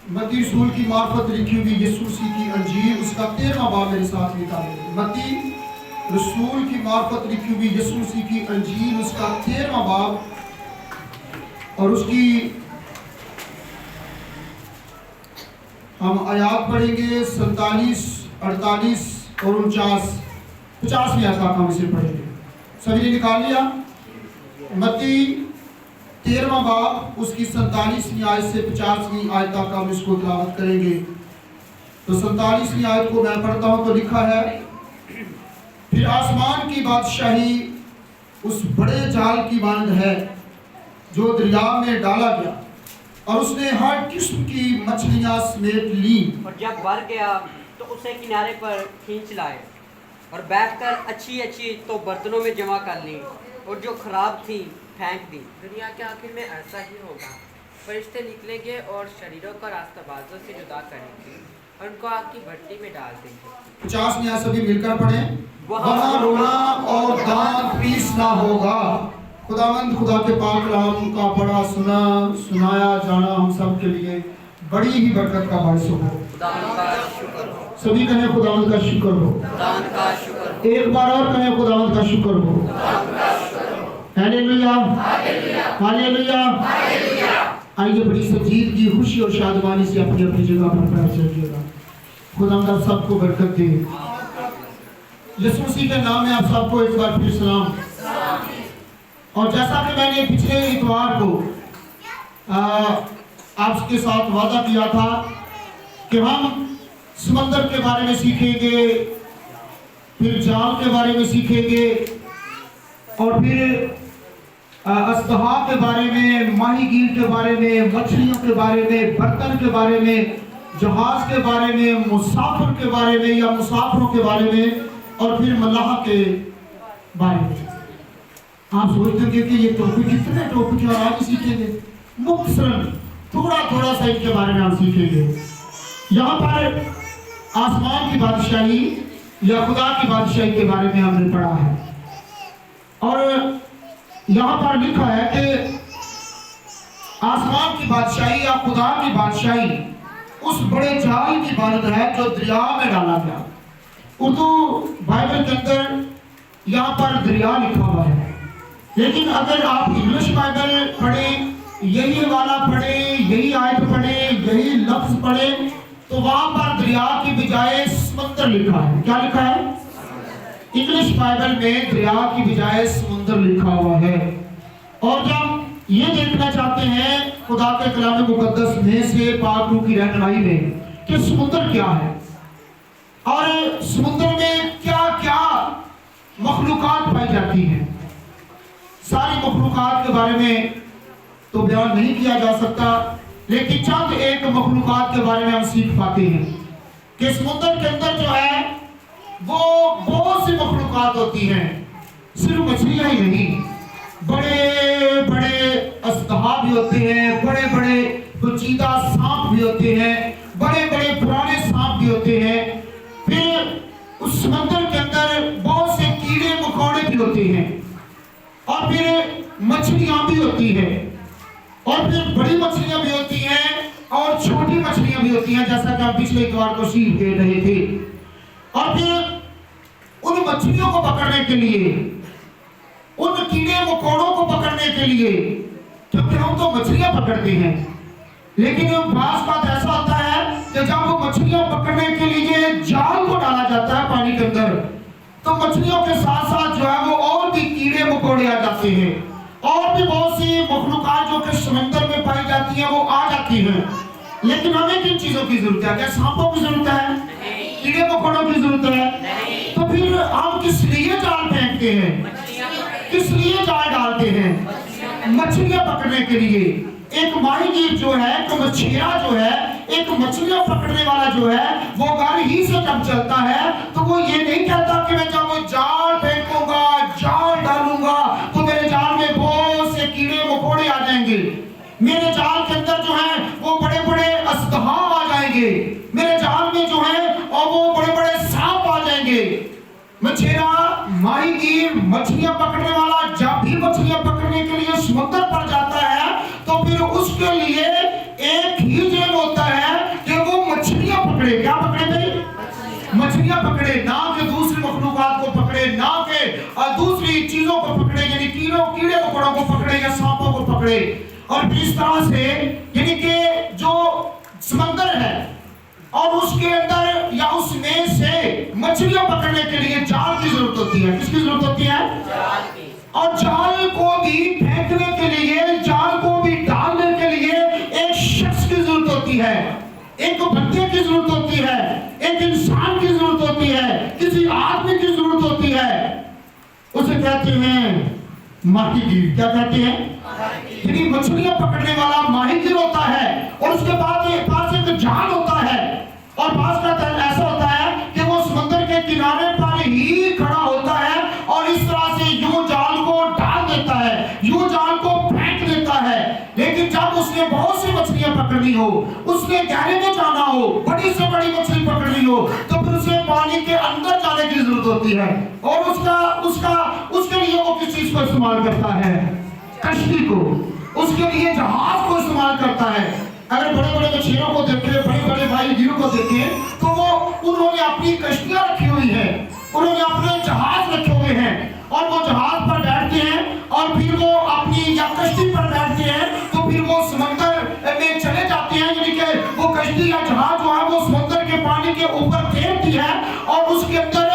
मत्ती रसूल की मार्फत लिखी हुई यीशु मसीह की अंजील उसका 13वां बाब मेरे साथ निकालें। मत्ती रसूल की मार्फत लिखी हुई यीशु मसीह की अंजील उसका 13वां बाब और उसकी हम आयात पढ़ेंगे 47, 48 और 49, 50वीं आयत तक हम इसे पढ़ेंगे। सभी ने निकाल लिया? मत्ती 13वां बाब उसकी 47वीं आयत से 50वीं आयत तक हम इसको तिलावत करेंगे। तो 47वीं आयत को मैं पढ़ता हूं तो लिखा है, फिर आसमान की बादशाही उस बड़े जाल की मानद है जो दरिया में डाला गया और उसने हर किस्म की मछलियां समेट ली। और जब भर गया तो उसे किनारे पर खींच लाए और बैठकर अच्छी अच्छी तो बर्तनों में जमा कर ली और जो खराब थी फेंक दी। दुनिया के आखिर में ऐसा ही होगा। फरिश्ते निकलेंगे और शरीरों का रास्ता बाजों से जुदा करेंगे और उनको आग की भट्टी में डाल देंगे। 50 में सभी मिलकर पढ़ें। वहाँ रोना और दांत पीसना होगा। खुदावंद खुदा के पाक कलाम का पढ़ा सुनाया जाना हम सब के लिए बड़ी ही बरकत का बायस हो। सभी कहें खुदावंद का शुक्र हो। एक बार और कहें खुदावंद का शुक्र हो। Hallelujah, hallelujah. आइए बड़ी संजीदगी, खुशी और शादमानी से अपनी अपनी जगह पर बैठ जाइएगा। खुदावंद आप सबको बरकत दे। यीशु मसीह के नाम में आप सबको एक बार फिर सलाम। और जैसा कि मैंने पिछले इतवार को आपके साथ वादा किया था कि हम समंदर के बारे में सीखेंगे, फिर जाल के बारे में सीखेंगे और फिर अस्तहा के बारे में, माहीगीर के बारे में, मछलियों के बारे में, बर्तन के बारे में, जहाज के बारे में, मुसाफिर के बारे में या मुसाफिरों के बारे में और फिर मल्लाह के बारे में। आप सोचते होंगे कि ये टॉपिक कितने टॉपिक है और आज सीखेंगे। मुख्तसरन थोड़ा थोड़ा सा इनके बारे में हम सीखेंगे। यहाँ पर आसमान की बादशाही या खुदा की बादशाही के बारे में हमने पढ़ा है और यहाँ पर लिखा है कि आसमान की बादशाही या खुदा की बादशाही उस बड़े जाल की मानद है जो दरिया में डाला गया। उर्दू बाइबल के अंदर यहाँ पर दरिया लिखा हुआ है, लेकिन अगर आप इंग्लिश बाइबल पढ़ें, यही वाला पढ़ें, यही आयत पढ़ें, यही लफ्ज पढ़ें तो वहां पर दरिया की बजाय समुद्र लिखा है। क्या लिखा है? इंग्लिश बाइबल में दरिया की बजाय समुद्र लिखा हुआ है। और जब ये देखना चाहते हैं खुदा के कलाम मुकद्दस में से पाक रूह की रहनुमाई में कि समुद्र क्या है और समुद्र में क्या क्या मखलूकात पाई जाती हैं, सारी मखलूकात के बारे में तो बयान नहीं किया जा सकता, लेकिन चंद एक मखलूकात के बारे में हम सीख पाते हैं कि समुद्र के अंदर जो है वो बहुत सी मखलूकात होती हैं। सिर्फ मछलियां ही नहीं, बड़े बड़े अस्तहा भी होते हैं, बड़े बड़े पेचीदा सांप भी होते हैं, बड़े बड़े पुराने सांप भी होते हैं। फिर उस समुद्र के अंदर बहुत से कीड़े मकोड़े भी होते हैं और फिर मछलियां भी होती है और फिर बड़ी मछलियां भी होती हैं और छोटी मछलियां भी होती हैं, जैसा कि हम पिछले इतवार को सीख दे रहे थे। और फिर उन मछलियों को पकड़ने के लिए, उन कीड़े मकोड़ों को पकड़ने के लिए, क्योंकि हम तो मछलियां पकड़ते हैं, लेकिन बात ऐसा होता है कि जब वो मछलियां पकड़ने के लिए जाल को डाला जाता है पानी के अंदर तो मछलियों के साथ साथ जो है वो और भी कीड़े मकोड़े आ जाते हैं और भी बहुत सी मखलूकात जो कि समंदर में पाई जाती हैं वो आ जाती हैं। लेकिन हमें किन चीजों की जरूरत है? क्या सांपों की जरूरत है? कीड़े मकोड़ों की जरूरत है? तो फिर हम किस लिए जाल फेंकते हैं, किस लिए जाल डालते हैं? मछलियां पकड़ने के लिए। एक माहीगीर जो है, तो मछिया जो है, एक मछलियां पकड़ने वाला जो है वो घर ही से जब चलता है तो वो ये नहीं कहता कि मैं जब वो जाल फेंकूंगा, जाल डालूंगा तो मेरे जाल में बहुत से कीड़े मकोड़े आ जाएंगे, मेरे जाल के अंदर जो है वो बड़े बड़े अस्तहा आ जाएंगे, मेरे जाल में जो है और वो बड़े बड़े सांप आ जाएंगे। मछेरा, माहीगीर, मछलियां पकड़ने वाला जब भी मछलियां पकड़ने के लिए समुद्र पर जाता है तो फिर उसके लिए एक ही जेब होता है पकड़े और फिर इस तरह से यानी कि जो समंदर है और उसके अंदर या उसमें से मछलियां पकड़ने के लिए जाल की जरूरत होती है। किसकी जरूरत होती है? जाल की। और जाल को भी फेंकने के लिए, जाल को भी डालने के लिए एक शख्स की जरूरत होती है, एक बंदे की जरूरत होती है, एक इंसान की जरूरत होती है, किसी आदमी की जरूरत होती है। उसे कहते हैं माहीगीर। क्या कहते हैं? यानी मछलियां पकड़ने वाला माहीगीर होता है और उसके बाद ये पास एक जाल होता है और पास का ऐसा होता है कि वो समंदर के किनारे पर ही खड़ा होता है और इस तरह से यूं जाल को डाल देता है, यूं जाल को फेंक देता है। लेकिन जब उसने बहुत सी मछलियां पकड़नी हो, उसने गहरे में जाना हो, बड़ी से बड़ी मछली पकड़नी हो, तो फिर उसे पानी के अंदर जाने की जरूरत होती है और उसके लिए वो किस चीज को इस्तेमाल करता है? कश्ती को। उसके लिए जहाज को इस्तेमाल करता है। अगर बड़े बड़े मछलियों को देखें, बड़े बड़े माहीगीरों को देखें, तो वो उन्होंने अपनी कश्तियां रखी हुई है, उन्होंने अपने जहाज रखे हुए हैं और वो जहाज पर बैठते हैं और फिर वो अपनी या कश्ती पर बैठते हैं, तो फिर वो समंदर में चले जाते हैं। यानी कि वो कश्ती या जहाज जो है वो समंदर के पानी के ऊपर तैरती है और उसके अंदर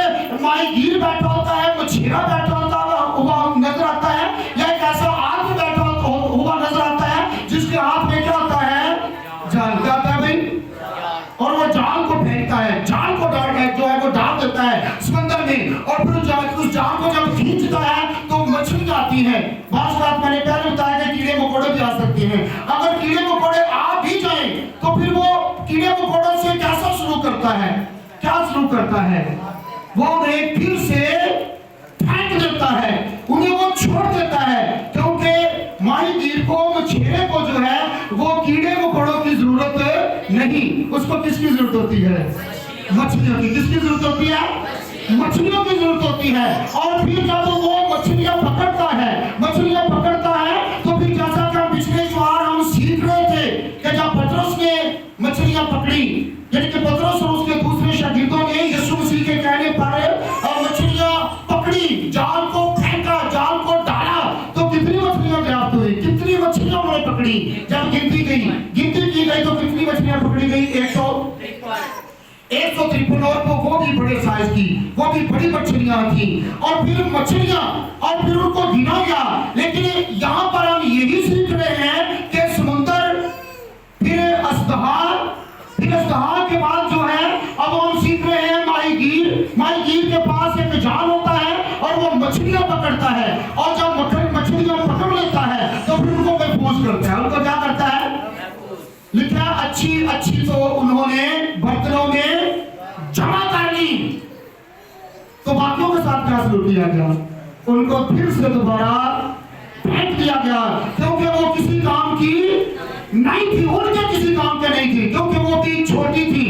माहीगीर बैठा होता है, मछियारा बैठा होता हुआ नजर आता है या एक ऐसा आदमी बैठा हुआ नजर आता है जिसके हाथ में क्या होता है? जाल। क्या होता है भाई? और वो जाल को फेंकता है, जाल को जो है वो डाल देता है समंदर में और फिर उस जाल को जब खींचता है तो मछली आती है। बात मैंने पहले बताया कि कीड़े मकोड़े भी आ सकते हैं। अगर कीड़े मकोड़े आ भी जाएं तो फिर वो कीड़े मकोड़ों से कैसा शुरू करता है? क्या शुरू करता है? वो उन्हें फिर से फेंक देता है, उन्हें वो छोड़ देता है, क्योंकि माहीगीर को, मछियारे को जो है वो कीड़े मकोड़ों की जरूरत नहीं, उसको किसकी जरूरत होती है? मछलियों की। किसकी जरूरत होती है? मछलियों की जरूरत होती है। और फिर जब वो मछलियां पकड़ता है तो फिर जैसा कि पिछले बार हम सीख रहे थे कि जब पतरस ने मछलियां पकड़ी, यानी कि पतरस और उसके दूसरे शागिर्दों ने यीशु मसीह के कहने पर मछलियां पकड़ी, जाल को फेंका, जाल को डाला, तो कितनी मछलियां प्राप्त हुई? कितनी मछलियां उन्होंने पकड़ी? जब गिनती की गई तो कितनी मछलियां पकड़ी गई? 153 और वो भी बड़े साइज की, वो भी बड़ी मछलियां थी। और फिर मछलियां और फिर उनको गिना गया। लेकिन यहाँ पर हम यही सीख रहे हैं कि समुद्र फिर अस्तहा के बाद जो है अब हम सीख रहे हैं माहीगीर के पास एक जाल होता है और वो मछलियां पकड़ता है और जब मछलियां पकड़ लेता है तो फिर उनको महफूज करता है। उनको क्या करता है? लिखा अच्छी तो उन्होंने बर्तनों में जमा कर ली। तो बाकियों के साथ क्या सलूक किया गया? उनको फिर से दोबारा फेंक दिया गया, क्योंकि वो किसी काम की नहीं थी, उनके किसी काम के नहीं थी, क्योंकि वो भी छोटी थी,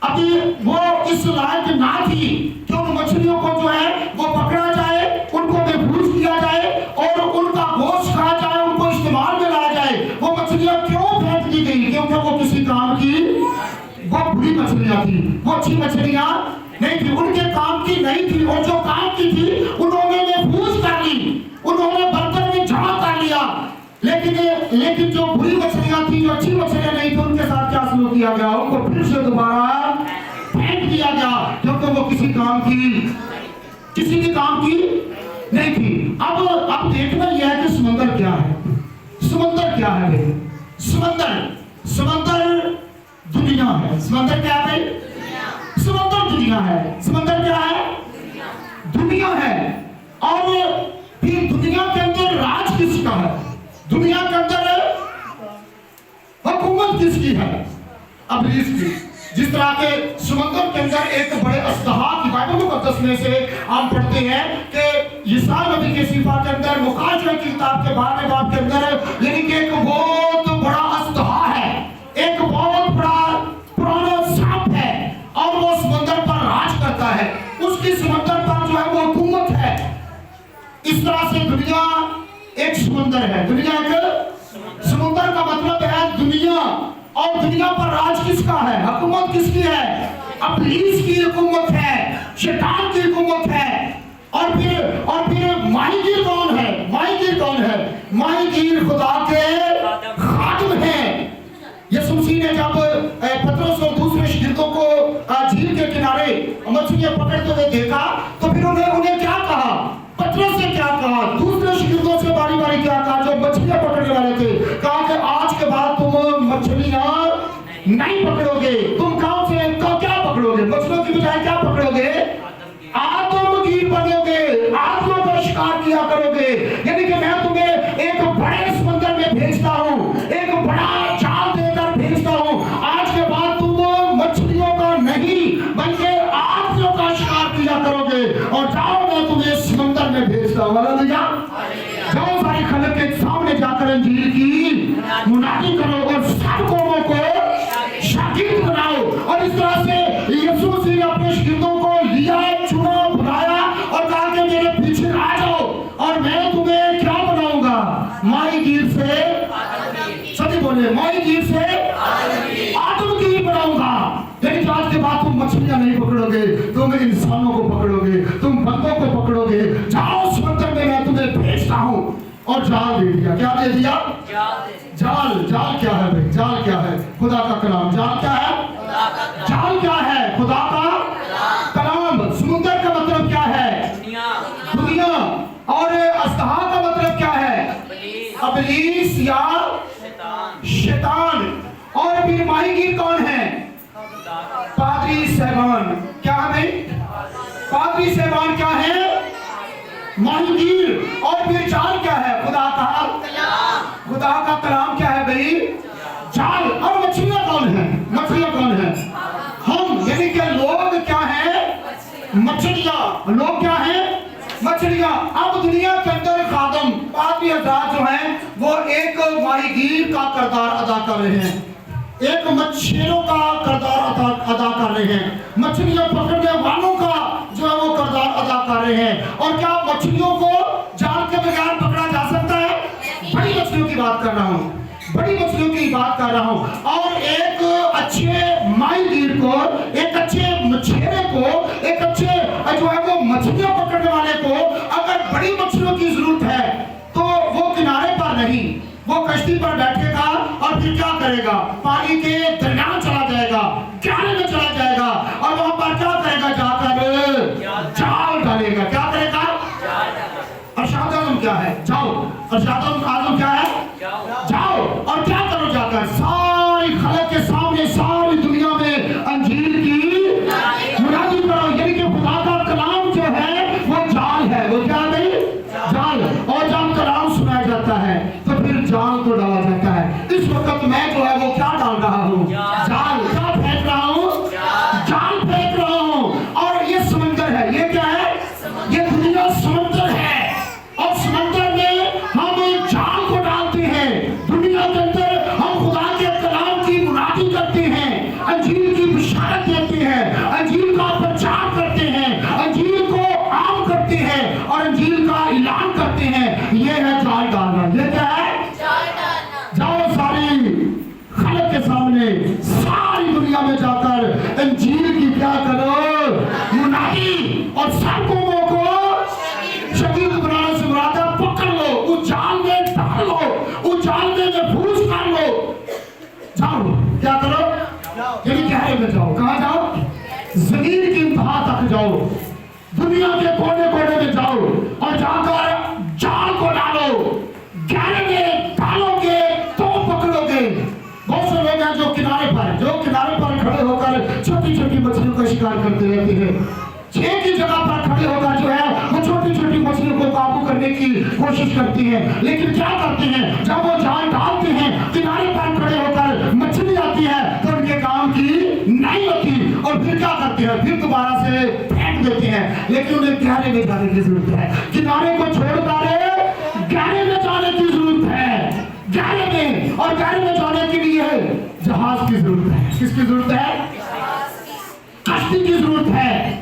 अभी वो इस लायक ना थी कि उन मछलियों को जो है वो पकड़ा जाए, उनको महफूज किया जाए और उनका गोश्त खाया जाए, उनको इस्तेमाल में लाया जाए। वो मछलियां क्यों फेंक दी गई? क्योंकि वो किसी काम की, वो बुरी मछलियां थी, वो अच्छी मछलियां नहीं थी, उनके काम की नहीं थी। और जो काम की थी उन्होंने महफूज कर ली, उन्होंने बर्तन में जमा कर लिया। लेकिन जो बुरी मछलियां थी, जो अच्छी मछलियां नहीं थी, उनके साथ क्या सलूक किया गया? उनको फिर से दोबारा फेंक दिया गया, क्योंकि वो किसी भी काम की नहीं थी। अब देखना यह है कि समंदर क्या है? समंदर क्या है भाई? समंदर दुनिया है। समंदर क्या है? समंदर दुनिया है। समंदर क्या है? दुनिया है। और फिर दुनिया के अंदर राज किसका है? दुनिया के अंदर हुकूमत किसकी है? इब्लीस की। जिस तरह के समंदर के अंदर एक बड़े अस्तहा की बाइबल मुकद्दस में से हम पढ़ते हैं कि यशायाह नबी के सीफा के अंदर मुकाशवा की किताब के 12वें बाब के अंदर यानी कि एक बहुत बड़ा अस्तहा है, एक बहुत बड़ा पुराना सांप है और वो समंदर पर राज करता है। उसकी समंदर पर जो है वो हुकूमत है। इस तरह से दुनिया एक समंदर है। दुनिया एक समुद्र का मतलब है दुनिया। और दुनिया पर राज किसका है? हुकूमत किसकी है? इब्लीस की हुकूमत है, शैतान की हुकूमत है। اور پھر ماہیگیر کون ہے؟ ماہیگیر کون ہے؟ ماہیگیر خدا کے خادم ہیں۔ یسوع مسیح نے جب پترس اور دوسرے شاگردوں کو جھیل کے کنارے مچھلیاں پکڑتے ہوئے دیکھا تو پھر انہیں کیا کہا؟ پترس سے کیا کہا؟ دوسرے شاگردوں سے باری باری کیا کہا جو مچھلیاں پکڑنے والے تھے؟ کہا کہ آج کے بعد تم مچھلیاں نہیں پکڑو گے۔ تم کہاں سے کیا پکڑو گے؟ مچھلیوں کی بجائے کیا پکڑو گے؟ آدم گیر بنو گے، آدموں کا شکار کیا کرو گے۔ یعنی کہ میں تمہیں ایک بڑے سمندر میں بھیجتا ہوں، ایک بڑا جال دے کر بھیجتا ہوں۔ آج کے بعد تم مچھلیوں کا نہیں بلکہ آدمیوں کا شکار کیا کرو گے، اور جاؤ میں تمہیں سمندر میں بھیجتا ہوں۔ ہاللیلویا۔ جاؤ ساری خلق کے سامنے جا کر انجیل کی منادی کرو اور سب قوموں کو شاگرد بناؤ۔ اور اس طرح سے یسوع مسیح نے اپنے شاگردوں کو لیا، چنا، بلایا اور کہا کہ میرے پیچھے آ جاؤ اور میں تمہیں کیا بناؤں گا؟ ماہی گیر سے، سبھی بولے، ماہی گیر سے آدم گیر بناؤں گا۔ لیکن آج کے بعد تم مچھلیاں نہیں پکڑو گے، تم انسانوں کو پکڑو گے، تم بندوں کو پکڑو گے۔ جاؤ سمندر میں تمہیں بھیجتا ہوں۔ اور جال دے دیا۔ کیا دے دیا؟ جال۔ جال کیا ہے بھائی؟ جال کیا ہے؟ خدا کا کلام۔ جال کیا ہے؟ جال کیا ہے؟ خدا کا کلام۔ سمندر کا مطلب کیا ہے؟ دنیا۔ اور اژدہا کا مطلب کیا ہے؟ ابلیس یا شیطان۔ اور پھر ماہی گیر کون ہے؟ پادری صاحبان۔ کیا ہے؟ پادری صاحبان کیا ہے؟ ماہی گیر۔ اور پھر جال کیا ہے؟ خدا کا کلام۔ خدا کا کلام کیا ہے بھائی؟ جال۔ اور مچھلیاں کون ہیں؟ مچھلیاں کون ہیں؟ ہم، یعنی کہ لوگ کیا ہیں؟ مچھلیاں۔ لوگ کیا ہیں؟ مچھلیاں۔ اب دنیا کے اندر خادم، پادری حضرات جو ہیں وہ ایک ماہی گیر کا کردار ادا کر رہے ہیں، ایک مچھلیوں کا کردار ادا کر رہے ہیں، مچھلیاں پکڑنے والوں کا جو ہے وہ کردار ادا کر رہے ہیں۔ اور کیا مچھلیوں کو جال کے بغیر پکڑا جا سکتا ہے؟ بڑی مچھلیوں کی بات کر رہا ہوں، بڑی مچھلیوں کی بات کر رہا ہوں۔ اور ایک اچھے ماہی گیر کو، ایک اچھے مچھیرے کو، ایک اچھے جو ہے وہ مچھلیاں پکڑنے والے کو اگر بڑی مچھلیوں کی ضرورت ہے تو وہ کنارے پر نہیں، وہ کشتی پر بیٹھے گا اور پھر کیا کرے گا؟ پانی کے درمیان چلا جائے گا، گہرے میں چلا جائے گا، اور وہاں پر کیا کرے گا؟ جا کر جال ڈالے گا۔ کیا کرے گا؟ ارشاد اعظم کیا ہے؟ جاؤ۔ ارشاد اعظم کیا ہے؟ جاؤ۔ اور کیا کرو؟ جا کر ساری خلق کے سامنے ساری دنیا میں انجیل کی منادی کرو۔ یعنی کہ خدا کا کلام جو ہے وہ جال ہے۔ وہ کیا نہیں؟ جال۔ اور جب کلام سنایا جاتا ہے تو پھر جال کو ڈالا جاتا ہے۔ اس وقت میں جو ہے وہ کیا ڈال رہا ہوں؟ جال۔ کیا پھینک رہا ہوں؟ جال پھینک رہا ہوں۔ اور یہ سمندر ہے، یہ کیا ہے؟ یہ دنیا سمندر ہے، اور سمندر میں ہم جال کو ڈالتے ہیں۔ دنیا کے اندر ہم خدا کے کلام کی منادی کرتے ہیں، انجیل کی بشارت دیتے ہیں، انجیل کا پرچار کرتے ہیں، انجیل کو عام کرتے ہیں اور انجیل کا اعلان کرتے ہیں۔ یہ ہے جال ڈالنا۔ یہ کیا ہے؟ جاؤ ساری خلق کے سامنے ساری دنیا میں جا کر انجیل کی کیا کرو؟ منادی۔ اور سب قوموں کو شاگرد بنانے سے مراد ہے پکڑ لو، اس جال میں ڈال لو، اس جال میں محفوظ کر لو۔ جاؤ۔ کیا کرو؟ یعنی گہرے میں جاؤ۔ کہاں جاؤ؟ زمین کی انتہا تک جاؤ، دنیا کے کونے کونے میں جاؤ اور جا کر جال کو ڈالو۔ گہرے میں ڈالو گے تو پکڑو گے۔ بہت سے لوگ ہیں جو کنارے پر کھڑے ہو کر چھوٹی چھوٹی مچھلیوں کا شکار کرتے رہتے ہیں۔ ایک ہی جگہ پر کھڑے ہو کر جو ہے وہ چھوٹی چھوٹی مچھلیوں کو قابو کرنے کی کوشش کرتی ہیں، لیکن کیا کرتے ہیں؟ جب وہ جال ڈالتے ہیں کنارے پر کھڑے ہو کر مچھلی آتی ہے تو ان کے کام کی نہیں ہوتی، اور پھر کیا کرتے ہیں؟ پھر دوبارہ سے پھینک دیتے ہیں۔ لیکن انہیں گہرے میں جانے کی ضرورت ہے۔ کنارے کو چھوڑ کر گہرے میں جانے کی ضرورت ہے، گہرے میں۔ اور گہرے میں جانے کے لیے جہاز کی ضرورت ہے۔ کس کی ضرورت ہے؟ کشتی کی ضرورت ہے،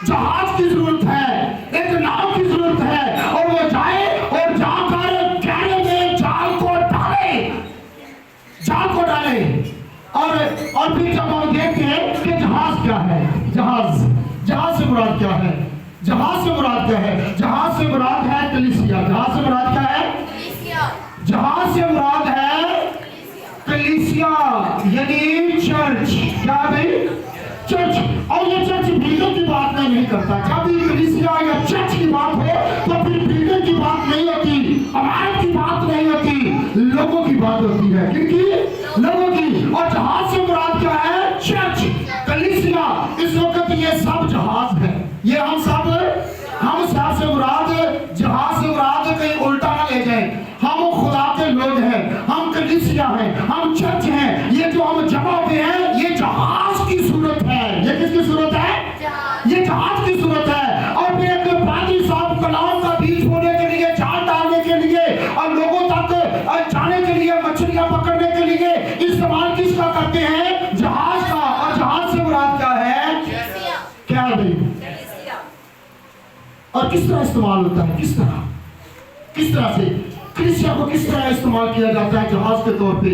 جہاز کی ضرورت ہے، ایک ناؤ کی ضرورت ہے، اور وہ جائے اور جا کر گہرے میں جال کو ڈالے، جال کو ڈالے۔ اور پھر جب ہم دیکھتے ہیں کہ جہاز کیا ہے، جہاز سے مراد کیا ہے؟ जहाज से मुराद क्या है? जहाज से मुराद है कलीसिया। जहाज से मुराद क्या है? जहाज से मुराद है कलीसिया, यानी चर्च। क्या भाई? चर्च। और ये चर्च बिल्डिंग की बात मैं नहीं करता। जब भी कलीसिया या चर्च की बात हो तो फिर बिल्डिंग की बात नहीं होती, इमारत की बात नहीं होती, लोगों की बात होती है। क्योंकि लोगों की। और जहाज से मुराद क्या है? चर्च, कलीसिया। इस वक्त ये सब जहाज है। ये हम सब से मुराद, जहाज से मुराद कहीं उल्टा ना ले जाए। हम खुदा के लोग हैं, हम कलीसिया हैं, हम चर्च हैं। ये जो हम जमा हुए हैं ये जहाज की सूरत है। ये किसकी सूरत है? ये जहाज की सूरत है। और फिर एक पादरी साहब कलाम का बीज बोने के लिए, जाल डालने के लिए और लोगों तक जाने के लिए, मछलियां पकड़ने के लिए इस्तेमाल किसका करते हैं? जहाज का। और जहाज से मुराद क्या है? क्या भाई? और किस तरह इस्तेमाल होता है? किस तरह से कलीसिया को किस तरह इस्तेमाल किया जाता है? जहाज के तौर पे।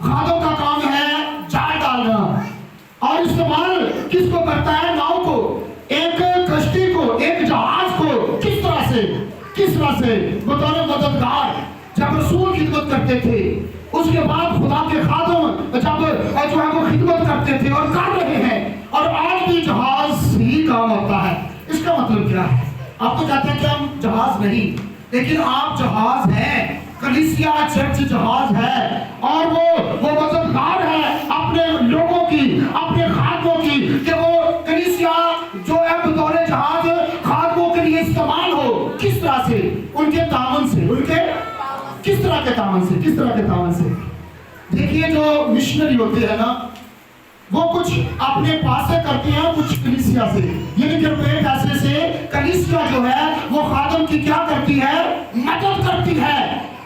खादों का काम है जाल डालना। और इस्तेमाल किसको करता है? नाव को, एक कश्ती को, एक जहाज को। किस तरह से बतौर मददगार जब रसूल खिदमत करते थे, उसके बाद खुदा के खादम जब जो है वो खिदमत करते थे और कर रहे हैं। और आज भी जहाज ही काम होता है। इसका मतलब क्या है? आप तो कहते हैं कि हम जहाज नहीं, लेकिन आप जहाज हैं। कलीसिया चर्च जहाज है और वो मददगार है अपने लोगों की, अपने खादमों की, कि वो कलीसिया जो है बतौर जहाज खादमों के लिए इस्तेमाल हो। किस तरह से? उनके तावन से। उनके किस तरह के तावन से? देखिए जो मिशनरी होते हैं ना, वो कुछ अपने पास से करते हैं, कुछ कलीसिया से। यानी कि रुपए पैसे से कलीसिया जो है वो खादम की क्या करती है? मदद करती है।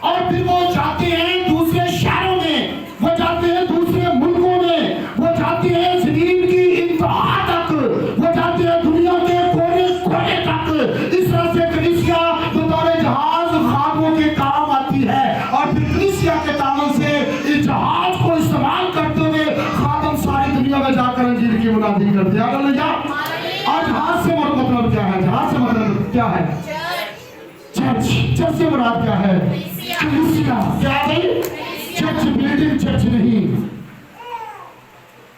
और फिर वो जाते हैं दूसरे शहरों में, वो जाते हैं दूसरे मुल्कों में, वो जाते हैं जमीन की इंतहा तक, वो जाते हैं दुनिया के कोने कोने तक। इस तरह से कलीसिया बतौर जहाज खादमों के काम आती है। और फिर कलीसिया के तावन से इस जहाज को इस्तेमाल करते हुए खादम सारी दुनिया में जाकर इंजील की मुनादी करते हैं। और जहाज से मतलब क्या है? जहाज से मतलब क्या है? चर्च से मुराद क्या है? कलीसिया। क्या भाई? चर्च बिल्डिंग चर्च नहीं,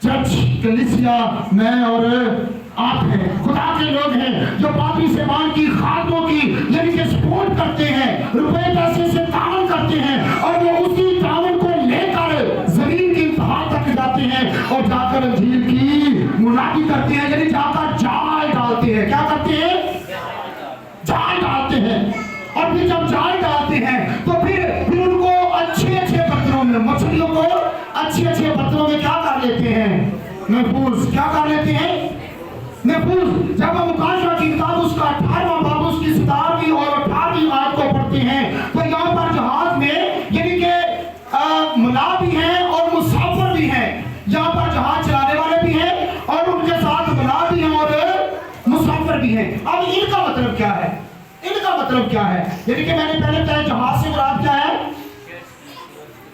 चर्च कलीसिया मैं और आप हैं, खुदा के लोग हैं जो पादरी सेवान की, खादमों की यानी कि सपोर्ट करते हैं, रुपए पैसे से तावन करते हैं। और वो उसी तावन को लेकर जमीन की इंतहा तक जाते हैं और जाकर इंजील की मुनादी करते हैं, यानी जाकर जाल डालते हैं। क्या करते हैं? जाल डालते हैं। और फिर जब जाल डालते हैं तो फिर उनको अच्छे बर्तनों में, मछलियों को अच्छे बर्तनों में क्या कर लेते हैं? महफूज। क्या कर लेते हैं? महफूज। जब हम मुकाशवा की किताब उसका 18वां बाब उसकी 17वीं और 18वीं आयत को पढ़ते हैं तो यहाँ पर जहाज में यानी कि मुला भी हैं और मुसाफिर भी हैं। यहाँ पर जहाज चलाने वाले भी हैं और उनके साथ मुला भी हैं और मुसाफिर भी हैं। अब इनका मतलब क्या है? यानी कि मैंने पहले बताया जहाज से मुराद क्या है?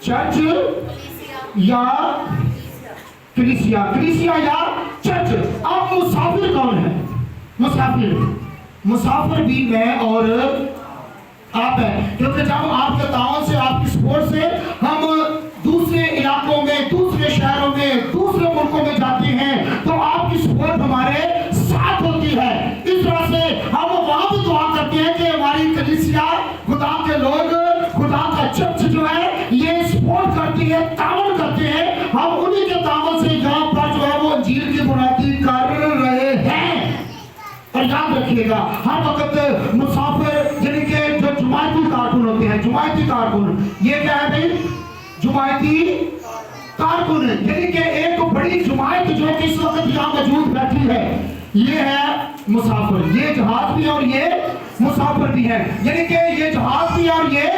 चर्च या कलीसिया या चर्च। अब मुसाफिर कौन है? मुसाफिर भी मैं और आप हैं। क्योंकि जब आपके तावन से, आपकी सपोर्ट से हम दूसरे इलाकों में, दूसरे शहरों में, दूसरे मुल्कों में जाते हैं तो आपकी सपोर्ट हमारे साथ होती है। इस तरह से हम वहां भी दुआ करते हैं कि हमारी कलीसिया, खुदा के लोग, खुदा का चर्च जो है ये सपोर्ट करती है, तावन करते हैं। हम उन्हीं के तावन से यहाँ पर जो है वो इंजील की बुनियादी कर रहे हैं। और याद रखिएगा हर वक्त मुसाफिर यानी कि जो जुमायती कारकुन होते हैं, जुमायती कारकुन, ये क्या है भाई? जुमायती कारकुन यानी कि एक बड़ी जुमायत जो कि इस वक्त यहाँ मौजूद बैठी है, ये है मुसाफिर। ये जहाज भी और ये मुसाफिर भी है, यानी कि ये जहाज भी और ये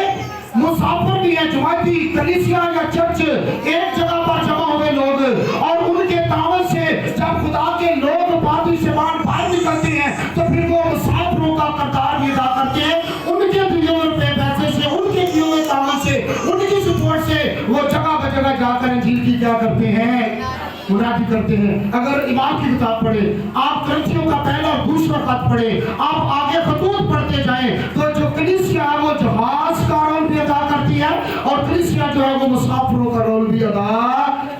मुसाफिर भी है। जुमायती कलीसिया या चर्च एक जगह पर जमा हुए लोग और उनके तावन से जब खुदा के लोग पादरी सेवान बाहर निकलते हैं तो फिर वो मुसाफिरों का किरदार भी अदा करते हैं। उनके दिए हुए पैसे से, उनके दिए हुए तावन से, उनकी सपोर्ट से वो जगह जाकर इंजील की क्या करते हैं? मुनादी करते हैं। अगर ईमान की किताब पढ़े, आप करंथियों का पहला और दूसरा खत पढ़े, आप आगे खतूत पढ़ते जाएं, तो जो कलीसिया है वो जहाज का रोल भी अदा करती है और कलीसिया जो है वो मुसाफिरों का रोल भी अदा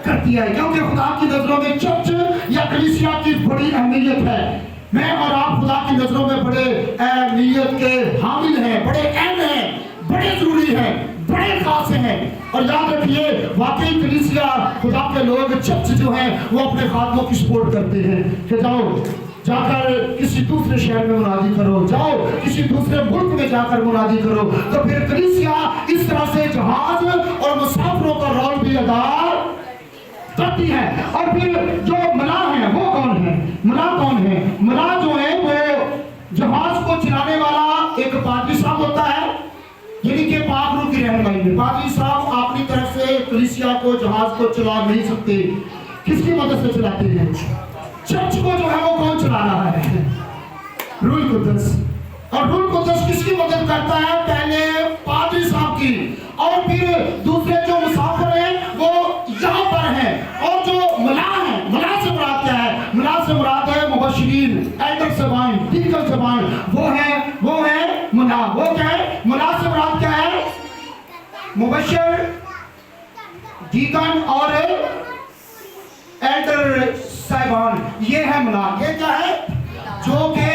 करती है, क्योंकि खुदा की नजरों में चर्च या कलीसिया की बड़ी अहमियत है। मैं और आप खुदा की नजरों में बड़े अहमियत के हामिल हैं, बड़े अहम हैं, बड़े जरूरी हैं, बड़े खास हैं। और याद रखिए, वाकई कलीसिया खुदा के लोग चर्च जो है वो अपने खादमों की सपोर्ट करते हैं कि जाओ जाकर किसी दूसरे शहर में मुनादी करो, जाओ किसी दूसरे मुल्क में जाकर मुनादी करो। तो फिर कलीसिया इस तरह से जहाज और मुसाफिरों का रोल भी अदा करती है। और फिर जो मलाह है वो कौन है? मलाह कौन है? मलाह जो है वो जहाज को चलाने वाला एक पादरी साहब होता है, यानी कि पाक रूह की रहनुमाई में। पादरी साहब अपनी तरफ से कलीसिया को जहाज को चला नहीं सकते, किसकी मदद से चलाते हैं? चर्च को जो है वो कौन चला रहा है? रूह कुद्दस। और रूह कुद्दस किसकी मदद करता है? पहले पादरी साहब की, और फिर दूसरे जो मुसाफिर हैं वो यहाँ पर हैं। और जो मलाह है, मलाह से मुराद क्या है? मलाह से मुराद है मुबश्शिरीन, एल्डर ज़बान, डीकन ज़बान, वो है मलाह। वो क्या है? मलाह से मुराद क्या है? मुबश्शिर, डीकन और एल्डर साहिबान, ये है मलाह। ये क्या है? जो के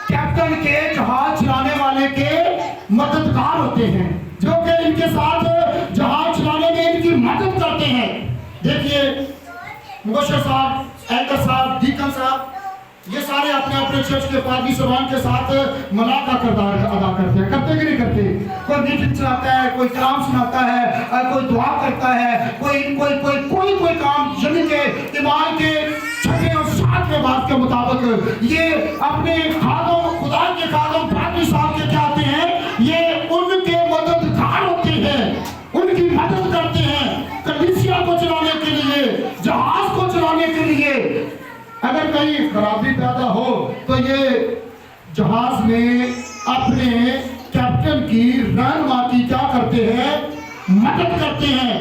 कैप्टन के जहाज चलाने वाले के मददगार होते हैं, जो कि इनके साथ जहाज चलाने में इनकी मदद करते हैं। देखिए, मुबश्शिर साहब, एल्डर साहब, डीकन साहब, ये सारे अपने अपने चर्च के पादरी साहबान के साथ मलाह का किरदार अदा करते हैं। करते कि नहीं करते? कोई मीटिंग चलाता है, कोई कलाम सुनाता है, कोई दुआ करता है, कोई काम जमीन के ईमान के 6वें और 7वें बात के मुताबिक ये अपने खादम, खुदा के खादम पादरी साहब के क्या आते हैं? ये उनके मददगार होते हैं, उनकी मदद करते हैं कलीसिया को चलाने के लिए, जहाज को चलाने के लिए। अगर कहीं खराबी पैदा हो तो ये जहाज में अपने कैप्टन की रहनुमा की क्या करते हैं? मदद करते हैं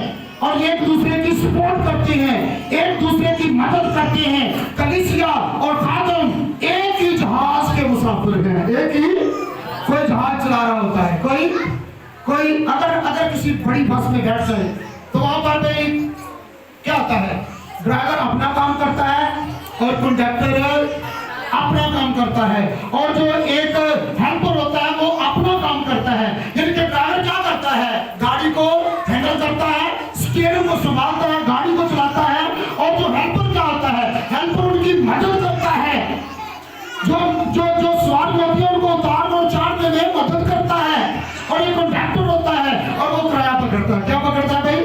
और एक दूसरे की सपोर्ट करते हैं, एक दूसरे की मदद करते हैं। कलीसिया और खादम एक ही जहाज के मुसाफिर हैं, एक ही कोई जहाज चला रहा होता है। कोई अगर किसी बड़ी बस में बैठ जाए तो वहां पर क्या होता है? ड्राइवर अपना काम करता है और कंडक्टर अपना काम करता है, और जो एक हेल्पर होता है वो अपना काम करता है। यानी कि ड्राइवर क्या करता है? गाड़ी को हैंडल करता है, स्टीयरिंग को संभालता है, गाड़ी को चलाता है। और जो हेल्पर क्या होता है? हेल्पर उनकी मदद करता है, जो सवारी होती है उनको उतारने और चढ़ाने में मदद करता है। और एक कंडक्टर होता है और वो किराया पकड़ता है। क्या पकड़ता है भाई?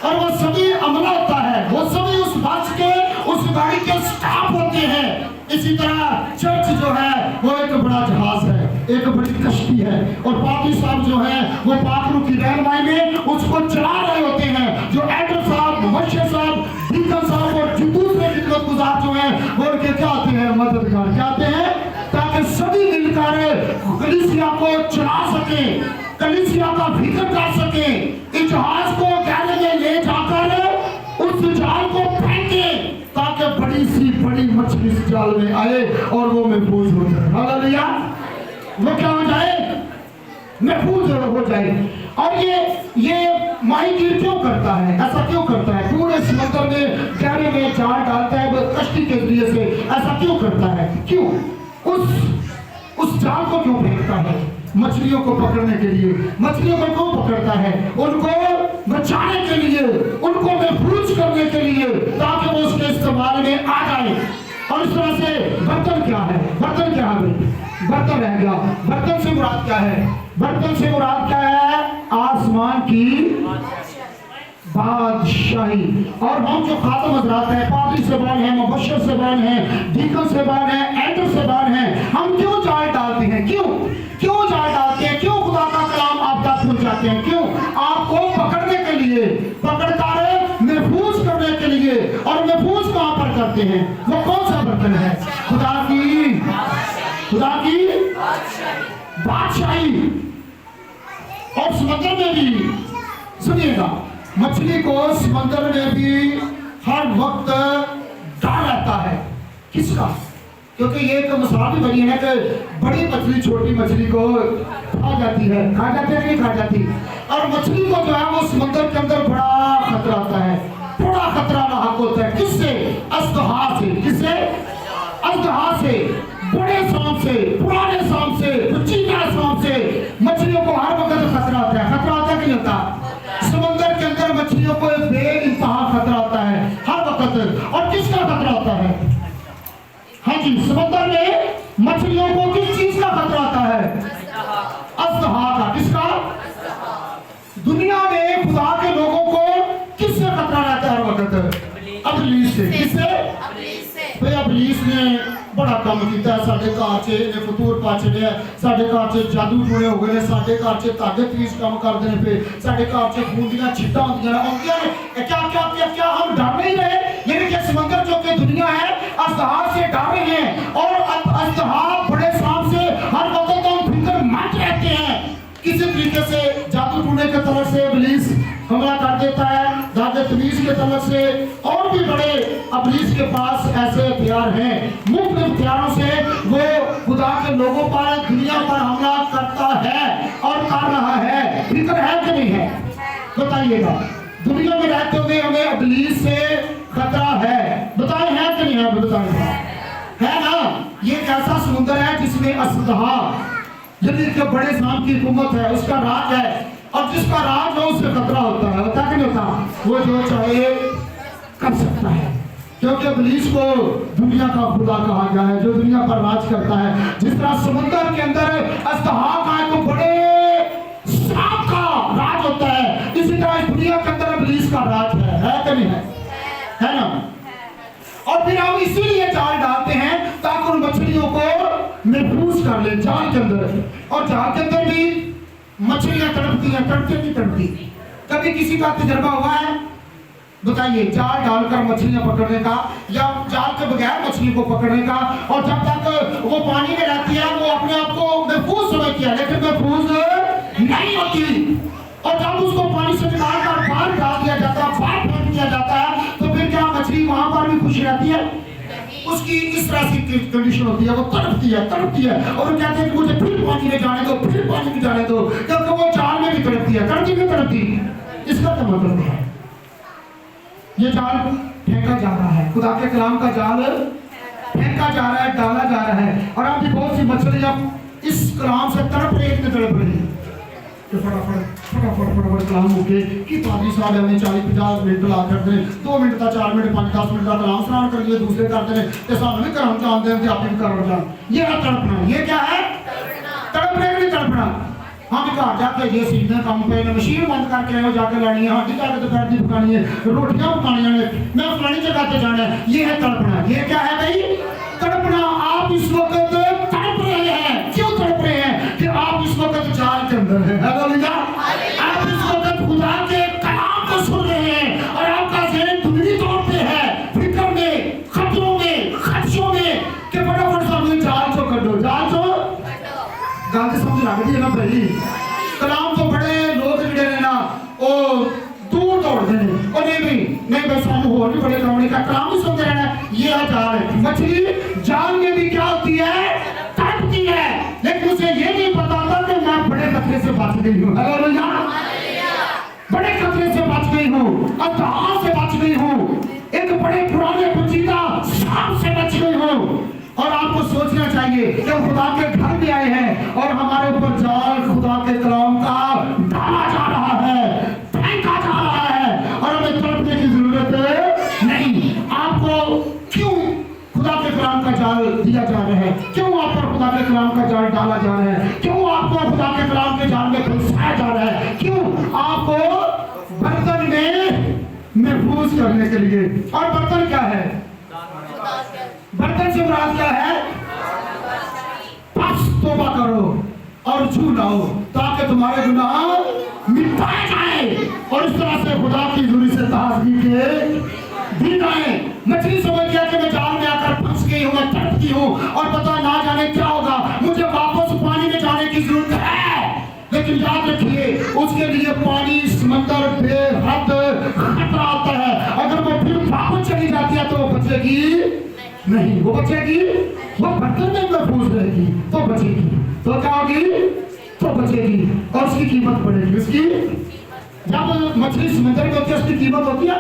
और वो सभी अमला होता है, वो सभी उस बस के, उस गाड़ी के स्टाफ होते हैं। इसी तरह चर्च जो है वो एक बड़ा जहाज है, एक बड़ी कश्ती है, और पादरी साहब जो है वो पाक रूह की रहनुमाई में उसको चला रहे होते हैं। जो एल्डर साहब, मुबश्शिर साहब, डीकन साहब और दूसरे खिदमतगुजार जो हैं वो उनके क्या आते हैं? मददगार क्या आते हैं? ताकि सभी मिलकर कलीसिया को चला सके, कलीसिया का फिक्र कर सके, इस जहाज को गहरे में ले जाकर उस जाल को फेंके ताकि बड़ी मछली इस जाल में आए और वो महफूज हो जाए। हालेलुया! वो क्या हो जाए? महफूज हो जाए। और ये माहीगीर क्यों करता है? ऐसा क्यों करता है? पूरे समुद्र में गहरे में जाल डालता है कश्ती के जरिए से, ऐसा क्यों करता है? क्यों? उस जाल को क्यों फेंकता है? मछलियों को पकड़ने के लिए। मछलियों को क्यों पकड़ता है? उनको बचाने के लिए, उनको महफूज करने के लिए, ताकि वो उसके इस्तेमाल में आ जाए। और इस तरह से बर्तन क्या है? बर्तन क्या है? बर्तन रह गया। बर्तन से मुराद क्या है? बर्तन से मुराद क्या है? आसमान की बादशाही। और हम जो खादम हज़रात हैं, पादरी साहबान हैं, मुबश्शिर साहबान हैं, डीकन साहबान हैं, एल्डर साहबान हैं, हम क्यों जाल डालते हैं? क्यों जाल डालते हैं? क्यों खुदा का कलाम आप तक पहुंचाते हैं? क्यों? आपको पकड़ने के लिए, पकड़कर महफूज करने के लिए। और महफूज कहां पर करते हैं? वो कौन सा बर्तन है? खुदा की बादशाही। और समुद्र में भी सुनिएगा, मछली को समंदर में भी हर वक्त डर रहता है। किसका? क्योंकि ये एक मिसाल भी बनी है कि बड़ी मछली छोटी मछली को खा जाती है, खा जाती है, नहीं खा जाती। और मछली को जो है वो समुद्र के अंदर बड़ा खतरा आता है, बड़ा खतरा लाक होता है। किससे? अजदहा से। किससे? अजदहा से, बड़े सांप से, पुराने सांप से, चीता सांप से मछलियों को हर वक्त खतरा होता है। खतरा होता है कि नहीं होता? समुद्र के अंदर मछलियों को बेइंतहा खतरा होता है हर वक्त। और किसका खतरा होता है? हाँ जी, समुद्र में मछलियों को किस चीज का खतरा होता है? अजदहा का। किसका? दुनिया में खुदा के लोगों को किससे खतरा रहता है हर वक्त? अबलीस से। किससे? भाई अबलीस ने बड़ा काम किया साडे घर च, इन्हें फतूर पा छड़िया, साडे घर च जादू टोने हो गए ने, साडे घर च ताकत तीस काम करते हैं पे, साडे घर च खून दियां छिट्टां होंदियां ने। क्या क्या क्या क्या हम डर नहीं रहे? यानी कि समंदर जो कि दुनिया है अजदहा से डर रहे हैं। और अजदहा बड़े सांप से हर वक्त हम फिक्र मत रहते हैं। किसी तरीके से जादू टोने के तरफ से इब्लीस हमला कर देता है, दादे तमीज के तरफ से। और भी बड़े इब्लीस के पास ऐसे हथियार हैं, मुफ्त हथियारों से वो खुदा के लोगों पर, दुनिया पर हमला करता है और कर रहा है। फिक्र है कि नहीं है? बताइएगा। दुनिया में रहते हुए हमें इब्लीस से खतरा है। बताएं है कि नहीं है? बताएं है ना? ये एक ऐसा समुद्र है जिसमें अजदहा यानी कि बड़े सांप की हुकूमत है, उसका राज है। और जिसका राज हो उससे खतरा होता है। होता कि नहीं होता? वो जो चाहे कर सकता है, क्योंकि इब्लीस को दुनिया का खुदा कहा गया है, जो दुनिया पर राज करता है। जिस तरह समुद्र के अंदर अजदहा का एक बड़े सांप का राज होता है, इसी तरह इस दुनिया के अंदर इब्लीस का राज है कि नहीं है? है ना? और फिर हम इसीलिए जाल डालते हैं ताकि उन मछलियों को महफूज कर ले जाल के अंदर। और जाल के अंदर भी मछलियां तड़पती हैं, तड़पती नहीं तड़पती? कभी किसी का तजर्बा हुआ है? बताइए, जाल डालकर मछलियां पकड़ने का या जाल के बगैर मछली को पकड़ने का। और जब तक वो पानी में रहती है वो अपने आप को महफूज समझती है, लेकिन महफूज नहीं होती। और जब उसको पानी से निकाल कर बाहर डाल दिया जाता है, बाहर फेंक दिया जाता है, तो फिर क्या मछली वहां पर भी खुश रहती है? उसकी इस तरह की कंडीशन होती है, वो तड़पती है, तड़पती है। और वो कहते हैं कि मुझे फिर पानी में जाने दो, फिर पानी में जाने दो, क्योंकि वो जाल में भी तड़पती है। तड़पती नहीं तड़पती? इसका क्या मतलब है? ये जाल फेंका जा रहा है, खुदा के कलाम का जाल फेंका जा रहा है, डाला जा रहा है। और अभी बहुत सी मछलियां इस कलाम से तड़प रही है, तड़प रही है। तो फटाफट कलाम होके कि पादरी साहब हमें 40-50 मिनट ला करते हैं, 2 मिनट का 4 मिनट 5-10 मिनट का कलाम सुनान कर लिए, दूसरे करते हैं तो सामने भी कराम जानते हैं कि आप भी कराम जान। ये है तड़पना। ये क्या है? तड़पना कि नहीं तड़पना? हम घर जाके ये सीधे काम पे मशीन बंद करके आए, जाके लानी है, हांडी जाके दोपहर की पकानी है, रोटियां पकानी है, मैं फलानी जगह पे जाना है। ये है तड़पना। ये क्या है भाई? तड़पना। आप इस वक्त तड़प रहे हैं। क्यों तड़प रहे हैं? कि आप इस वक्त जाल के अंदर हैं। हालेलुया। आप इस वक्त खुदा के कलाम को सुन रहे हैं और आपका ज़हन दुनिया तौर पे है, फिक्र में, खतरों में, खदशों में कि फटाफट सामने जाल को कर दो, जाल को गांधी समझ लग गई है ना भाई? कलाम तो बड़े लोग जिहड़े ने ना ओ दूर दौड़ते हैं। और नहीं भाई सानू होर भी बड़े कमाने का कलाम ही सुनते रहना। ये है जाल। मछली जाल में भी क्या होती है? तड़पती है, लेकिन उसे ये नहीं पता था कि मैं बड़े खतरे से बच गई हूँ। हालेलुया। बड़े खतरे से बच गई हूँ, अजदहा से बच गई हूँ, एक बड़े पुराने पेचीदा सांप से बच गई हूँ। और आपको सोचना चाहिए कि खुदा के घर में आए हैं और हमारे ऊपर जाल खुदा के कलाम का डाला जा रहा है, फेंका जा रहा है, और हमें तड़पने की जरूरत नहीं। आपको क्यों खुदा के कलाम का जाल दिया जा रहा है? क्यों आप पर खुदा के कलाम का जाल डाला जा रहा है? क्यों आपको खुदा के कलाम के जाल में फंसाया जा रहा है? क्यों? आपको बर्तन में महफूज करने के लिए। और बर्तन क्या है? बर्तन से मुराद क्या है? बस तौबा करो और झूठ लाओ ताकि तुम्हारे गुनाह मिटाए जाए और इस तरह से खुदा की हुजूरी से ताज़गी के दिन आए। मछली समझ गया कि मैं जाल में आकर फंस गई हूँ, मैं तड़पती हूँ और पता ना जाने क्या होगा, मुझे वापस पानी में जाने की जरूरत है। लेकिन याद रखिए उसके लिए पानी समंदर बेहद खतरा होता है। अगर वो फिर वापस चली बचेगी नहीं, वो बचेगी, वो बर्तन में महफूज रहेगी तो बचेगी, तो क्या होगी, तो बचेगी और उसकी कीमत बढ़ेगी। उसकी जब मछली समुद्र में होती है उसकी कीमत होती है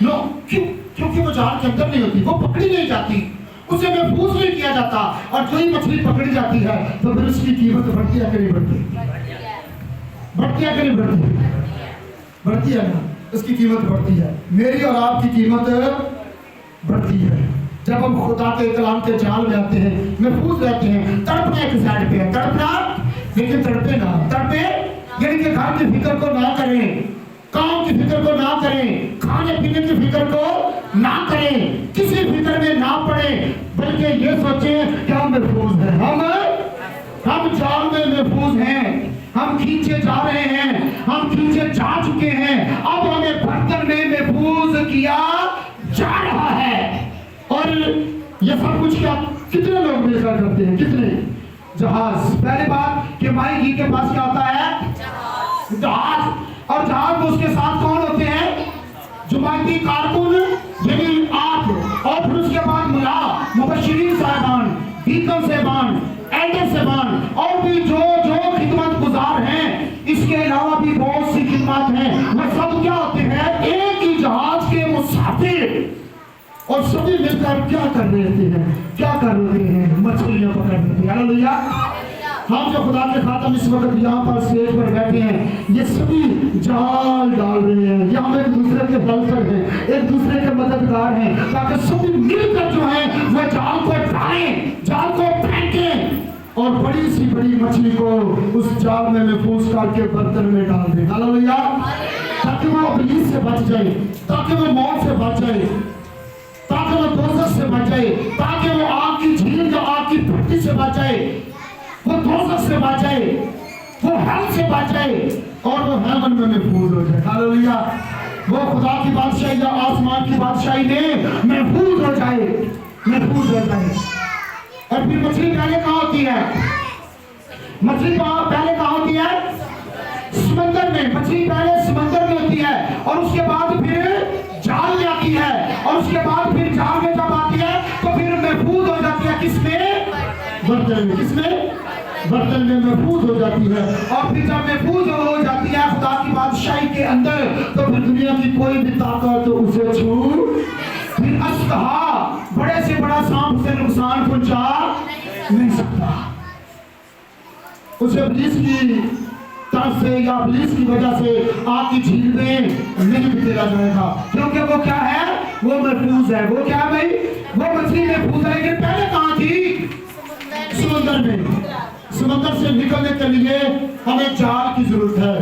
नो, क्यों? क्योंकि वो जाल के अंदर नहीं होती, वो पकड़ी नहीं जाती, उसे महफूज नहीं किया जाता, और जो ही मछली पकड़ी जाती है तो फिर उसकी कीमत बढ़ती है कि नहीं बढ़ती, बढ़ती है कि नहीं बढ़ती, बढ़ती है ना, उसकी कीमत बढ़ती है। मेरी और आपकी कीमत बढ़ती है जब हम खुदा के कलाम के जाल में आते हैं, महफूज रहते हैं। तड़पना एक साइड पे है, तड़पना, लेकिन तड़पे ना, तड़पे यानी कि घर की फिक्र को ना करें, काम की फिक्र को ना करें, खाने पीने की फिक्र को ना करें, किसी फिक्र में ना पड़े, बल्कि ये सोचें कि हम महफूज हैं, हम जाल में महफूज हैं, हम खींचे जा रहे हैं, हम खींचे जा चुके हैं, अब हमें बर्तन में महफूज किया जा रहा है। और ये सब कुछ क्या कितने लोग मिलकर करते हैं, कितने? जहाज। पहली बात कि माई जी के पास क्या होता है, जहाज, और जहाज में उसके साथ कौन होते हैं, जुमाती कारकुन यानी आप, और फिर उसके बाद मुला, मुबश्शिरीन साहबान, डीकन साहबान, एल्डर साहबान, और भी जो जो खिदमत गुजार हैं, इसके अलावा भी बहुत सी खिदमत हैं, वो सब क्या होते हैं, एक ही जहाज के मुसाफिर, और सभी मिलकर क्या कर रहे हैं, क्या कर रहे हैं, मछलियां पकड़ रहे थे। हालेलुया। हम जो खुदा के खातम इस वक्त यहाँ पर स्टेज पर बैठे हैं, ये सभी जाल डाल रहे हैं, ये हम एक दूसरे के हेल्पर हैं, एक दूसरे के मददगार हैं, ताकि सभी मिलकर जो है वो जाल को डालें, जाल को फेंकें और बड़ी सी बड़ी मछली को उस जाल में महफूज करके बर्तन में डाल दें। हालेलुया। ताकि वो इब्लीस से बच जाए, ताकि वो मौत से बच जाए, ताकि वो दोज़ख से बच जाए, ताकि वो आग की झील, जो आग की भट्टी से बच जाए, वो दोज़ख से बच जाए, वो हेल से बच जाए, और वो हेवन में महफूज हो जाए। हालेलुया। वो खुदा की बादशाही या आसमान की बादशाही में महफूज हो जाए, महफूज हो जाए। और फिर मछली पहले कहाँ होती है, मछली पहले कहाँ होती है, समंदर में। मछली पहले समंदर में होती है, और उसके बाद फिर जाल में आती है, और उसके बाद फिर जाल में जब आती है तो फिर महफूज हो जाती है किसमें, बर्तन में। किसमें, बर्तन में महफूज हो जाती है। और फिर जब महफूज हो जाती है खुदा की बादशाही के अंदर, तो फिर दुनिया की कोई भी ताकत उसे छू, फिर असकहा बड़े से बड़ा सांप उसे नुकसान पहुंचा नहीं सकता। उसे इब्लीस की तरफ से या इब्लीस की वजह से आग की झील में नहीं बिखेरा जाएगा, क्योंकि वो क्या है, वो महफूज है। वो क्या है भाई, वो मछली महफूज है। लेकिन पहले कहाँ थी, समंदर में। समंदर से निकलने के लिए हमें जाल की जरूरत है,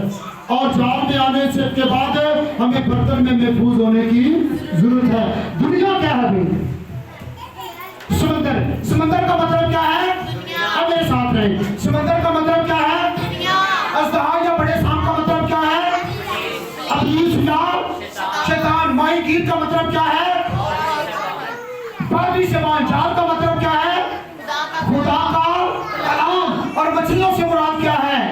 और जाल में आने से के बाद हमें बर्तन में महफूज होने की जरूरत है। दुनिया क्या है भाई, समंदर। समंदर का मतलब क्या है, अब मेरे साथ रहे, समंदर का मतलब क्या है, अज़दहा या बड़े सांप का मतलब क्या है, इब्लीस या शैतान। माई गीत का मतलब क्या है, बादी शैतान। जाल का मतलब क्या है, खुदा का कलाम। और मछलियों से मुराद क्या है,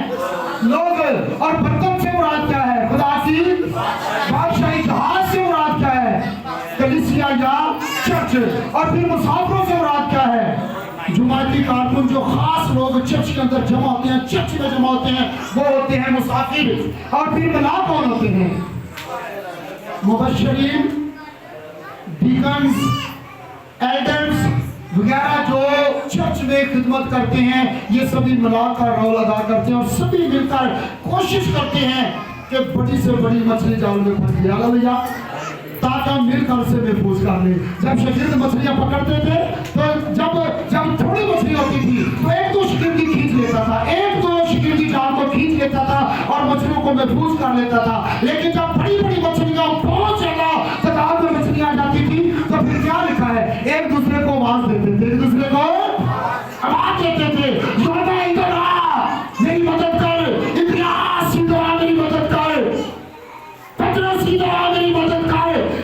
लोग। और बर्तन से मुराद क्या है, खुदा की बादशाही। जहाज से मुराद क्या है, कलीसिया या चर्च। और फिर मुसाफिरों से मुराद क्या है, जुमाती कारकुन, जो खास लोग चर्च के अंदर जमा होते हैं, चर्च में जमा होते हैं, वो होते हैं मुसाफिर। और फिर मलाक कौन होते हैं, मुबश्शिरीन, डीकन्स, एल्डर्स वगैरह, जो चर्च में खिदमत करते हैं, ये सभी मलाक का रोल अदा करते हैं, और सभी मिलकर कोशिश करते हैं कि बड़ी से बड़ी मछली जाल में फंस गया, हालेलुया, ताकि हम मिलकर उसे महफूज कर लें। जब शकील मछलियां पकड़ते थे, तो जब थोड़ी मछली होती थी तो एक दो शकील की खींच लेता था, एक दो शकील की जाल को खींच लेता था और मछलियों को महफूज कर लेता था। लेकिन जब बड़ी बड़ी मछलियां, बहुत ज्यादा तादाद में मछलियां जाती थी, तो फिर क्या लिखा है, एक दूसरे को आवाज देते थे, एक दूसरे को आवाज देते थे, योना इधर आ, मेरी मदद कर, इब्राहिम इधर आ, मेरी मदद कर, पतरस इधर आ, मेरी मदद कर।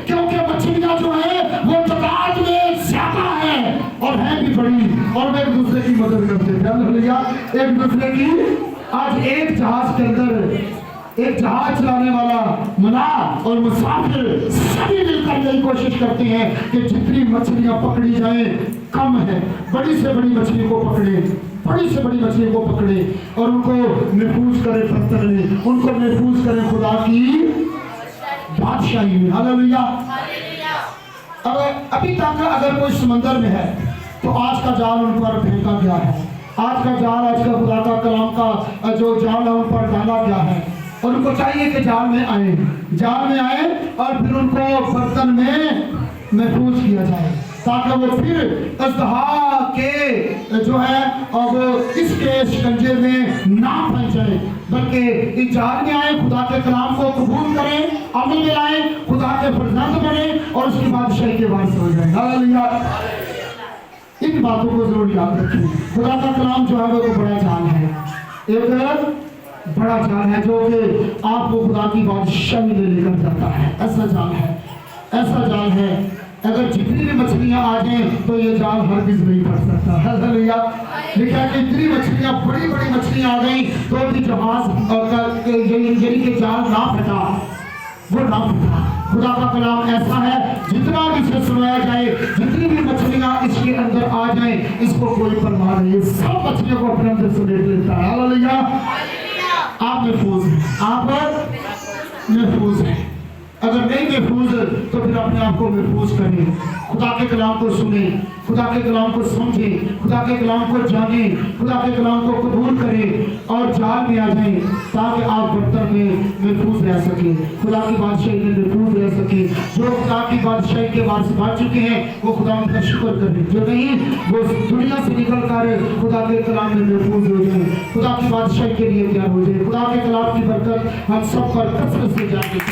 क्योंकि मछलियां जो है वो तादाद में ज्यादा है और है भी बड़ी, और वे एक दूसरे की मदद करते थे, हालेलुया, एक दूसरे की। आज एक जहाज के अंदर एक जहाज चलाने वाला मलाह और मुसाफिर सभी मिलकर यही कोशिश करते हैं कि जितनी मछलियां पकड़ी जाए कम है, बड़ी से बड़ी मछली को पकड़े, बड़ी से बड़ी मछली को पकड़े और उनको महफूज करे बर्तन में, उनको महफूज करे खुदा की बादशाही में। हालेलुया। अब अभी तक अगर कोई समंदर में है तो आज का जाल उन पर फेंका गया है, आज का जाल, आज का खुदा का कलाम का जो जाल है उन पर डाला गया है और उनको चाहिए कि जाल में आए, जाल में आए और फिर उनको बर्तन में महफूज किया जाए ताकि वो फिर अज़दहा के जो है और वो इसके शिकंजे में ना फंस जाए, बल्कि इस जाल में आए, खुदा के कलाम को कबूल करें, अमल में लाए, खुदा के फर्जंद बने और उसकी बादशाही के वारिस हो जाए। हालेलुया। इन बातों को जरूर याद रखें। खुदा का कलाम जो है वो बड़ा जाल है, एक बड़ा जाल है जो कि आपको खुदा की बादशाही में लेकर जाता है। ऐसा जाल है, ऐसा जाल है, अगर जितनी भी मछलियां आ जाएं तो ये जाल हरगिज़ नहीं फट सकता। हालेलुया। लिखा है कि इतनी मछलियां, बड़ी बड़ी मछलियां आ गई तो भी जहाज यानी कि जाल ना फटा, वो ना फटा। खुदा का कलाम ऐसा है, जितना भी इसे सुनाया जाए, जितनी भी मछलियां इसके अंदर आ जाएं, इसको कोई परवाह नहीं, सब मछलियों को अपने अंदर समेट लेता है। हालेलुया। आप महफूज हैं, आप महफूज हैं। अगर नहीं महफूज तो फिर अपने आप को महफूज करें, खुदा के कलाम को सुने, खुदा के कलाम को समझें, खुदा के कलाम को जानें, खुदा के कलाम को कबूल करें और जाल में आ जाएं ताकि आप बर्तन में महफूज रह सकें, खुदा की बादशाही में महफूज रह सकें। जो खुदा की बादशाही के वारिस बन चुके हैं वो खुदा उनका शुक्र करें, जो नहीं वो दुनिया से निकल कर खुदा के कलाम में महफूज हो जाए, खुदा की बादशाही के लिए तैयार हो जाए। खुदा के कलाम की बरकत हम सब पर कसरत से जाते